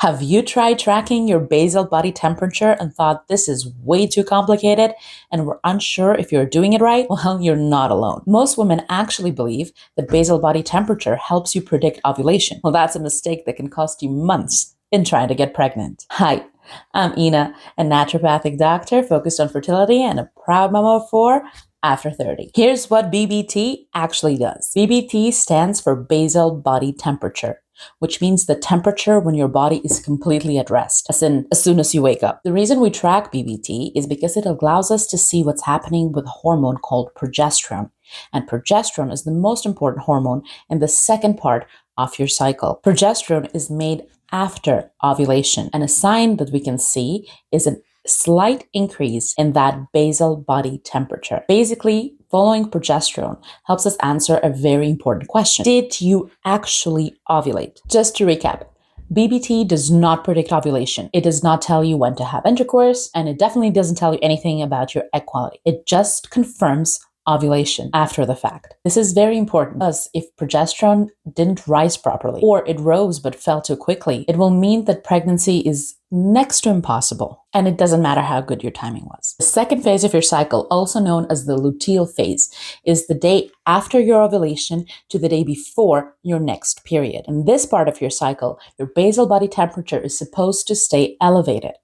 Have you tried tracking your basal body temperature and thought this is way too complicated and were unsure if you're doing it right? Well, you're not alone. Most women actually believe that basal body temperature helps you predict ovulation. Well, that's a mistake that can cost you months in trying to get pregnant. Hi, I'm Ina, a naturopathic doctor focused on fertility and a proud mama of 4 after 30. Here's what BBT actually does. BBT stands for basal body temperature, which means the temperature when your body is completely at rest, as soon as you wake up. The reason we track BBT is because it allows us to see what's happening with a hormone called progesterone. And progesterone is the most important hormone in the second part of your cycle. Progesterone is made after ovulation, and a sign that we can see is a slight increase in that basal body temperature. Basically, following progesterone helps us answer a very important question. Did you actually ovulate? Just to recap, BBT does not predict ovulation. It does not tell you when to have intercourse, and it definitely doesn't tell you anything about your egg quality. It just confirms ovulation after the fact. This is very important because if progesterone didn't rise properly, or it rose but fell too quickly, it will mean that pregnancy is next to impossible, and it doesn't matter how good your timing was. The second phase of your cycle, also known as the luteal phase, is the day after your ovulation to the day before your next period. In this part of your cycle, your basal body temperature is supposed to stay elevated,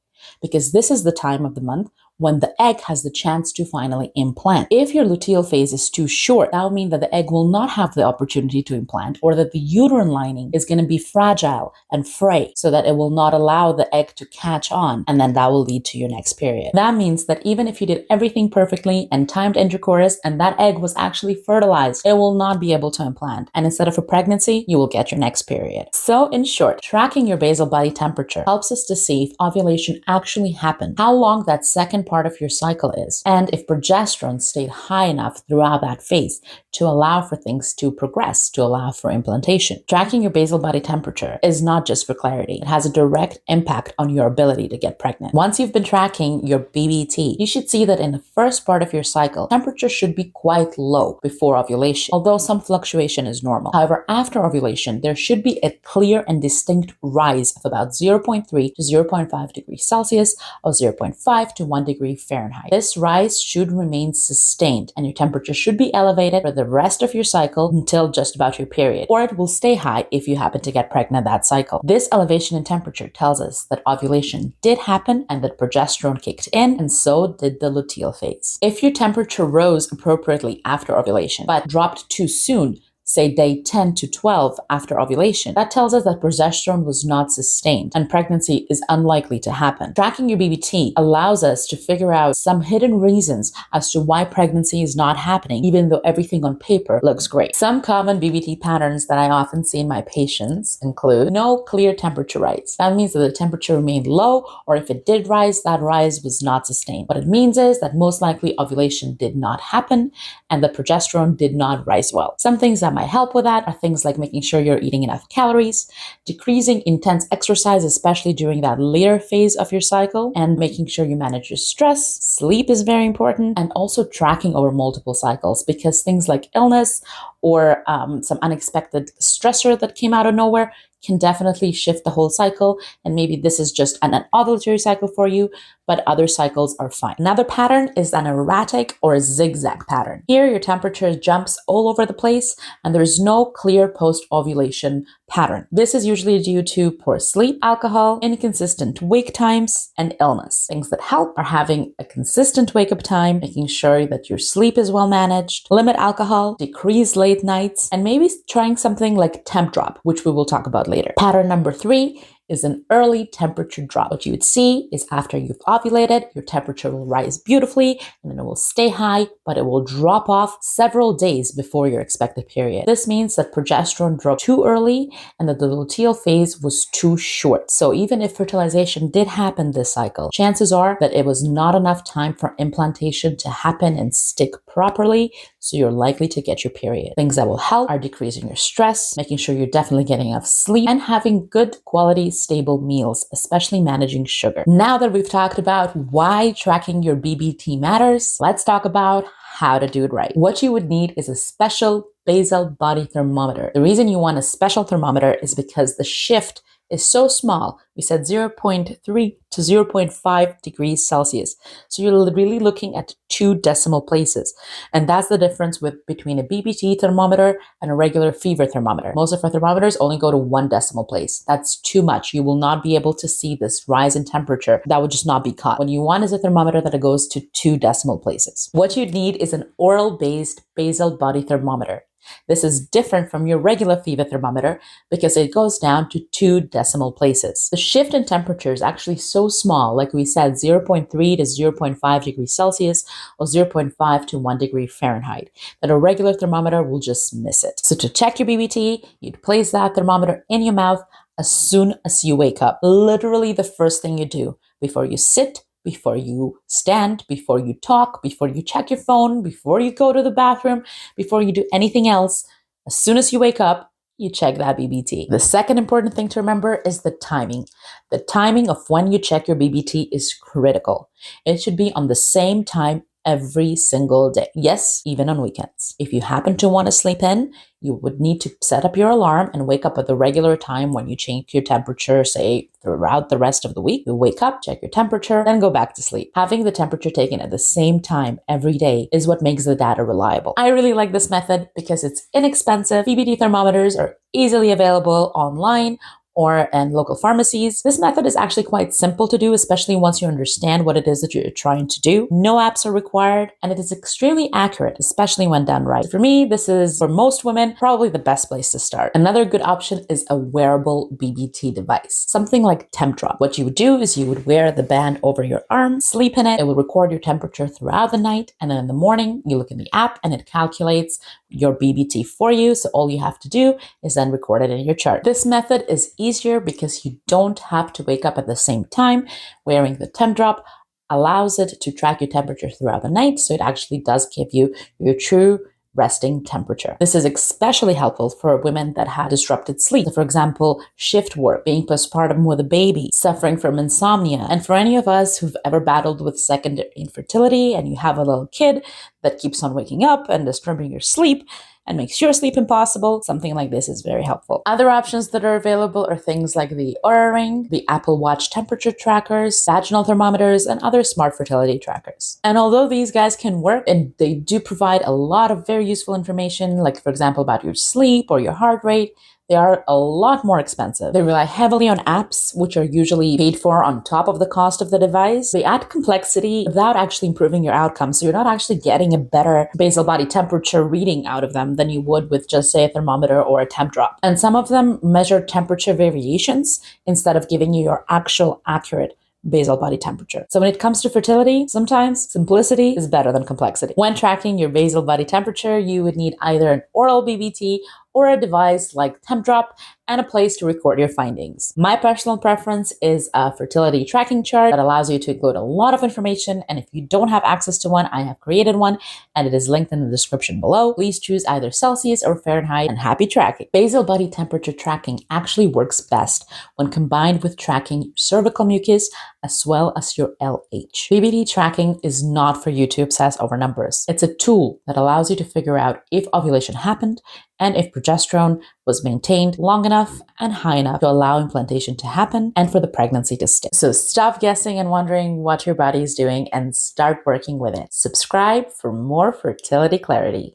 because this is the time of the month when the egg has the chance to finally implant. If your luteal phase is too short, that will mean that the egg will not have the opportunity to implant, or that the uterine lining is going to be fragile and fray, so that it will not allow the egg to catch on, and then that will lead to your next period. That means that even if you did everything perfectly and timed intercourse and that egg was actually fertilized, it will not be able to implant, and instead of a pregnancy, you will get your next period. So in short, tracking your basal body temperature helps us to see if ovulation actually happened, how long that second part of your cycle is, and if progesterone stayed high enough throughout that phase to allow for things to progress, to allow for implantation. Tracking your basal body temperature is not just for clarity. It has a direct impact on your ability to get pregnant. Once you've been tracking your BBT, you should see that in the first part of your cycle, temperature should be quite low before ovulation, although some fluctuation is normal. However, after ovulation, there should be a clear and distinct rise of about 0.3 to 0.5 degrees Celsius or 0.5 to 1 degree Fahrenheit. This rise should remain sustained, and your temperature should be elevated for the rest of your cycle until just about your period, or it will stay high if you happen to get pregnant that cycle. This elevation in temperature tells us that ovulation did happen and that progesterone kicked in, and so did the luteal phase. If your temperature rose appropriately after ovulation but dropped too soon, say day 10 to 12 after ovulation, that tells us that progesterone was not sustained and pregnancy is unlikely to happen. Tracking your BBT allows us to figure out some hidden reasons as to why pregnancy is not happening, even though everything on paper looks great. Some common BBT patterns that I often see in my patients include no clear temperature rise. That means that the temperature remained low, or if it did rise, that rise was not sustained. What it means is that most likely ovulation did not happen and the progesterone did not rise well. Some things that might help with that are things like making sure you're eating enough calories, decreasing intense exercise, especially during that later phase of your cycle, and making sure you manage your stress. Sleep is very important, and also tracking over multiple cycles, because things like illness or some unexpected stressor that came out of nowhere can definitely shift the whole cycle, and maybe this is just an ovulatory cycle for you, but other cycles are fine. Another pattern is an erratic or a zigzag pattern. Here, your temperature jumps all over the place, and there is no clear post-ovulation pattern. This is usually due to poor sleep, alcohol, inconsistent wake times, and illness. Things that help are having a consistent wake-up time, making sure that your sleep is well managed, limit alcohol, decrease late nights, and maybe trying something like temp drop, which we will talk about later. Pattern number 3 is an early temperature drop. What you would see is after you've ovulated, your temperature will rise beautifully and then it will stay high, but it will drop off several days before your expected period. This means that progesterone dropped too early and that the luteal phase was too short. So even if fertilization did happen this cycle, chances are that it was not enough time for implantation to happen and stick properly, so you're likely to get your period. Things that will help are decreasing your stress, making sure you're definitely getting enough sleep, and having good quality stable meals, especially managing sugar. Now that we've talked about why tracking your BBT matters, let's talk about how to do it right. What you would need is a special basal body thermometer. The reason you want a special thermometer is because the shift is so small. We said 0.3 to 0.5 degrees Celsius. So you're really looking at 2 decimal places. And that's the difference between a BBT thermometer and a regular fever thermometer. Most of our thermometers only go to 1 decimal place. That's too much. You will not be able to see this rise in temperature. That would just not be caught. What you want is a thermometer that goes to 2 decimal places. What you need is an oral-based basal body thermometer. This is different from your regular fever thermometer because it goes down to 2 decimal places. The shift in temperature is actually so small, like we said, 0.3 to 0.5 degrees Celsius or 0.5 to 1 degree Fahrenheit, that a regular thermometer will just miss it. So to check your BBT, you'd place that thermometer in your mouth as soon as you wake up. Literally the first thing you do before you sit, before you stand, before you talk, before you check your phone, before you go to the bathroom, before you do anything else, as soon as you wake up, you check that BBT. The second important thing to remember is the timing. The timing of when you check your BBT is critical. It should be on the same time every single day. Yes, even on weekends. If you happen to want to sleep in, you would need to set up your alarm and wake up at the regular time when you change your temperature, say throughout the rest of the week. You wake up, check your temperature, then go back to sleep. Having the temperature taken at the same time every day is what makes the data reliable. I really like this method because it's inexpensive. BBT thermometers are easily available online or in local pharmacies. This method is actually quite simple to do, especially once you understand what it is that you're trying to do. No apps are required, and it is extremely accurate, especially when done right. For me, this is, for most women, probably the best place to start. Another good option is a wearable BBT device, something like Temp Drop. What you would do is you would wear the band over your arm, sleep in it, it will record your temperature throughout the night, and then in the morning, you look in the app and it calculates your BBT for you, so all you have to do is then record it in your chart. This method is easier because you don't have to wake up at the same time. Wearing the Temp Drop allows it to track your temperature throughout the night, so it actually does give you your true resting temperature. This is especially helpful for women that have disrupted sleep. So for example, shift work, being postpartum with a baby, suffering from insomnia. And for any of us who've ever battled with secondary infertility and you have a little kid that keeps on waking up and disturbing your sleep and makes your sleep impossible, something like this is very helpful. Other options that are available are things like the Oura Ring, the Apple Watch temperature trackers, vaginal thermometers, and other smart fertility trackers. And although these guys can work and they do provide a lot of very useful information, like for example about your sleep or your heart rate, they are a lot more expensive. They rely heavily on apps, which are usually paid for on top of the cost of the device. They add complexity without actually improving your outcomes. So you're not actually getting a better basal body temperature reading out of them than you would with just, say, a thermometer or a Temp Drop. And some of them measure temperature variations instead of giving you your actual accurate basal body temperature. So when it comes to fertility, sometimes simplicity is better than complexity. When tracking your basal body temperature, you would need either an oral BBT or a device like Temp Drop and a place to record your findings. My personal preference is a fertility tracking chart that allows you to include a lot of information, and if you don't have access to one, I have created one and it is linked in the description below. Please choose either Celsius or Fahrenheit, and happy tracking. Basal body temperature tracking actually works best when combined with tracking cervical mucus as well as your LH. BBT tracking is not for you to obsess over numbers. It's a tool that allows you to figure out if ovulation happened and if progesterone was maintained long enough and high enough to allow implantation to happen and for the pregnancy to stay. So stop guessing and wondering what your body is doing and start working with it. Subscribe for more fertility clarity.